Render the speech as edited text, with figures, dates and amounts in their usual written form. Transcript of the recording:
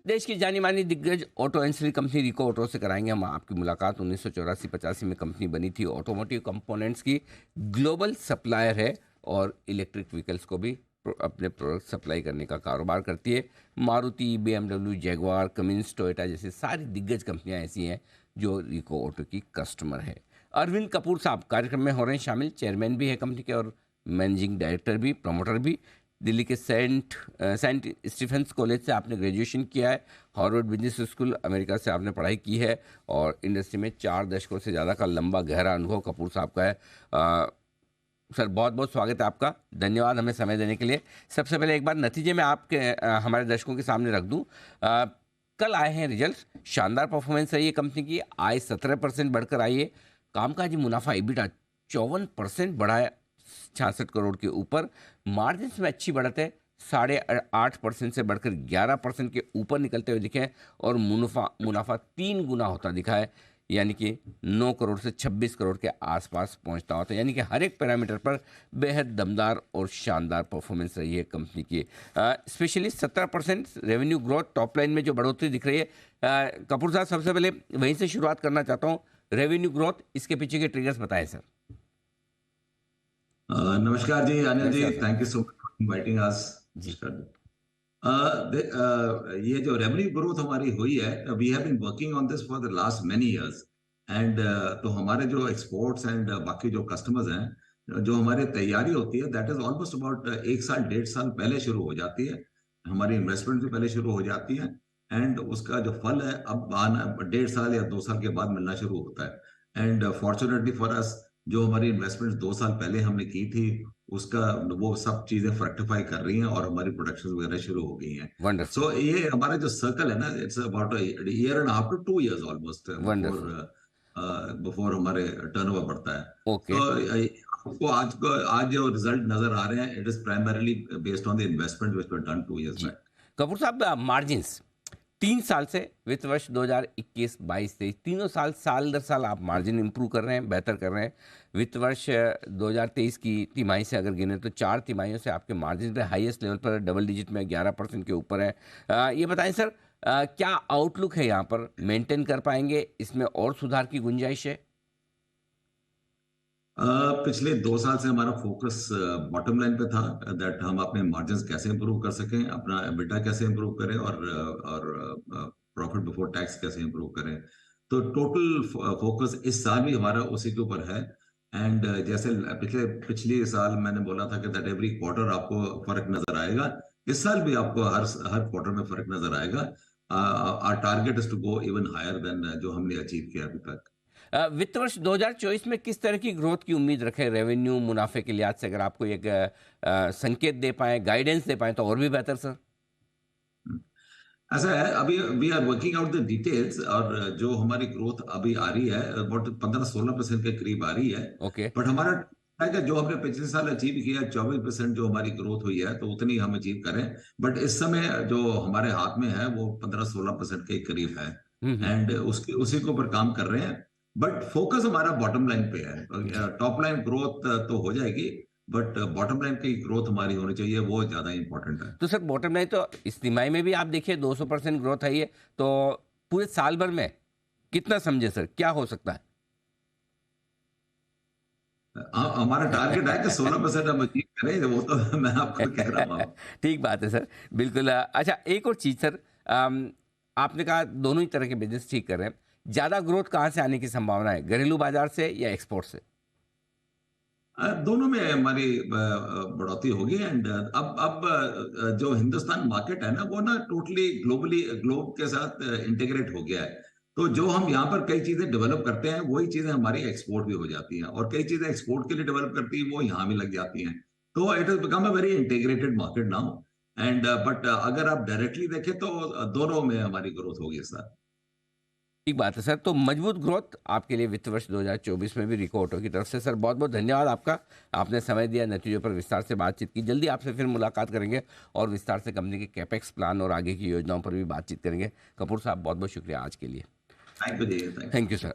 देश की जानी मानी दिग्गज ऑटो एंसिलरी कंपनी रिको ऑटो से कराएंगे हम आपकी मुलाकात। 1984-85 में कंपनी बनी थी। ऑटोमोटिव कंपोनेंट्स की ग्लोबल सप्लायर है और इलेक्ट्रिक व्हीकल्स को भी अपने प्रोडक्ट सप्लाई करने का कारोबार करती है। Maruti, BMW, Jaguar, Cummins, Toyota जैसी सारी दिग्गज कंपनियां ऐसी हैं जो रिको ऑटो की कस्टमर है। अरविंद कपूर साहब कार्यक्रम में हो रहे हैं शामिल। चेयरमैन भी है कंपनी के और मैनेजिंग डायरेक्टर भी, प्रमोटर भी। दिल्ली के सेंट स्टीफेंस कॉलेज से आपने ग्रेजुएशन किया है। हार्वर्ड बिजनेस स्कूल अमेरिका से आपने पढ़ाई की है और इंडस्ट्री में 4 दशकों से ज़्यादा का लंबा गहरा अनुभव कपूर साहब का है। सर बहुत बहुत स्वागत है आपका, धन्यवाद हमें समय देने के लिए। सबसे पहले एक बार नतीजे में आपके हमारे दर्शकों के सामने रख दूँ। कल आए हैं रिजल्ट, शानदार परफॉर्मेंस रही है कंपनी की। आय 17% बढ़कर आई है। कामकाजी मुनाफा EBITDA 54% बढ़ा है, 66 करोड़ के ऊपर। मार्जिन में अच्छी बढ़त है, 8.5% से बढ़कर 11% के ऊपर निकलते हुए दिखे हैं और मुनाफा 3 गुना होता दिखा है, यानी कि 9 करोड़ से 26 करोड़ के आसपास पहुंचता होता है। यानी कि हर एक पैरामीटर पर बेहद दमदार और शानदार परफॉर्मेंस रही है कंपनी की। Specially 17% revenue growth, top line में जो बढ़ोतरी दिख रही है। कपूर साहब सबसे पहले वहीं से शुरुआत करना चाहता हूँ। रेवेन्यू ग्रोथ, इसके पीछे के ट्रिगर्स बताएं सर। नमस्कार जी Anil ji, thank you so much for inviting us. ये जो रेवेन्यू ग्रोथ हमारी हुई है, we have been working on this for the last many years and तो हमारे जो एक्सपोर्ट्स एंड बाकी जो कस्टमर्स हैं, जो हमारी तैयारी होती है दैट इज ऑलमोस्ट अबाउट 1 साल 1.5 साल पहले शुरू हो जाती है। हमारी इन्वेस्टमेंट भी पहले शुरू हो जाती है एंड उसका जो फल है अब आना 1.5 साल या 2 साल के बाद मिलना शुरू होता है। एंड फॉर्चुनेटली फॉर अस, जो हमारी इन्वेस्टमेंट 2 साल पहले हमने की थी उसका वो सब चीजें फ्रक्टिफाई कर रही हैं और हमारी प्रोडक्शन वगैरह शुरू हो गई हैं। सो ये हमारा जो सर्कल है ना, it's about year and half to 2 years almost before हमारे टर्नओवर बढ़ता है। तो आज जो रिजल्ट नजर आ रहे हैं, it is primarily based on the investment which were done 2 years back. Kapoor साहब, मार्जिन्स 3 साल से वित्त वर्ष 2021-22-23 तीनों साल दर साल आप मार्जिन इंप्रूव कर रहे हैं, बेहतर कर रहे हैं। वित्त वर्ष 2023 की तिमाही से अगर गिने तो 4 तिमाहियों से आपके मार्जिन पे हाईएस्ट लेवल पर डबल डिजिट में 11% के ऊपर है। ये बताएं सर, क्या आउटलुक है यहाँ पर? मेंटेन कर पाएंगे? इसमें और सुधार की गुंजाइश है? पिछले 2 साल से हमारा फोकस बॉटम लाइन पे था, दैट हम अपने मार्जिन्स कैसे इंप्रूव कर सकें, अपना एबिटा कैसे इंप्रूव करें और प्रॉफिट बिफोर टैक्स कैसे इंप्रूव करें। तो टोटल फोकस इस साल भी हमारा उसी के ऊपर है। एंड जैसे पिछले साल मैंने बोला था कि दैट एवरी क्वार्टर आपको फर्क नजर आएगा, इस साल भी आपको हर क्वार्टर में फर्क नजर आएगा। Our target is to go even higher than जो हमने अचीव किया अभी तक। वित्त वर्ष 2024 में किस तरह की ग्रोथ की उम्मीद रखें? रेवेन्यू, मुनाफे के लिहाज से अगर आपको एक संकेत दे पाए, गाइडेंस दे पाए तो और भी बेहतर सर। ऐसा है, अभी we are working out the details और जो हमारी ग्रोथ अभी आ रही है अबाउट 15-16% के करीब आ रही है। बट हमारा है कि जो हमने पिछले साल अचीव किया 24% जो हमारी ग्रोथ हुई है, तो उतनी हम अचीव करें। बट इस समय जो हमारे हाथ में है वो 15-16% के करीब है एंड उसी के ऊपर काम कर रहे हैं। बट फोकस हमारा बॉटम लाइन पे है। टॉप लाइन ग्रोथ तो हो जाएगी बट बॉटम लाइन की ग्रोथ हमारी होनी चाहिए, वो ज्यादा इंपॉर्टेंट है। तो सर बॉटम लाइन तो इस तिमाही में भी आप देखिए 200% ग्रोथ आई है, तो पूरे साल भर में कितना समझे सर, क्या हो सकता है? हमारा टारगेट है कि 16% हम अचीव करें, वो तो मैं आपको कह रहा हूँ। ठीक बात है सर, बिल्कुल। अच्छा, एक और चीज सर, आपने कहा दोनों ही तरह के बिजनेस ठीक कर रहे हैं। ज्यादा ग्रोथ कहाँ से आने की संभावना है, घरेलू बाजार से या एक्सपोर्ट से? दोनों में हमारी बढ़ोतरी होगी। एंड अब जो हिंदुस्तान मार्केट है ना, वो ना टोटली ग्लोब के साथ इंटीग्रेट हो गया है। तो जो हम यहाँ पर कई चीजें डेवलप करते हैं, वही चीजें हमारी एक्सपोर्ट भी हो जाती हैं और कई चीजें एक्सपोर्ट के लिए डेवलप करती हैं वो यहाँ भी लग जाती हैं। तो it has become a very integrated market now. And but अगर आप डायरेक्टली देखें तो दोनों में हमारी ग्रोथ होगी इस साल। ठीक बात है सर। तो मजबूत ग्रोथ आपके लिए वित्त वर्ष 2024 में भी रिको ऑटो की तरफ से। सर बहुत बहुत धन्यवाद आपका, आपने समय दिया, नतीजों पर विस्तार से बातचीत की। जल्दी आपसे फिर मुलाकात करेंगे और विस्तार से कंपनी के कैपेक्स प्लान और आगे की योजनाओं पर भी बातचीत करेंगे। कपूर साहब बहुत बहुत शुक्रिया आज के लिए। Thank you ji, thank you sir.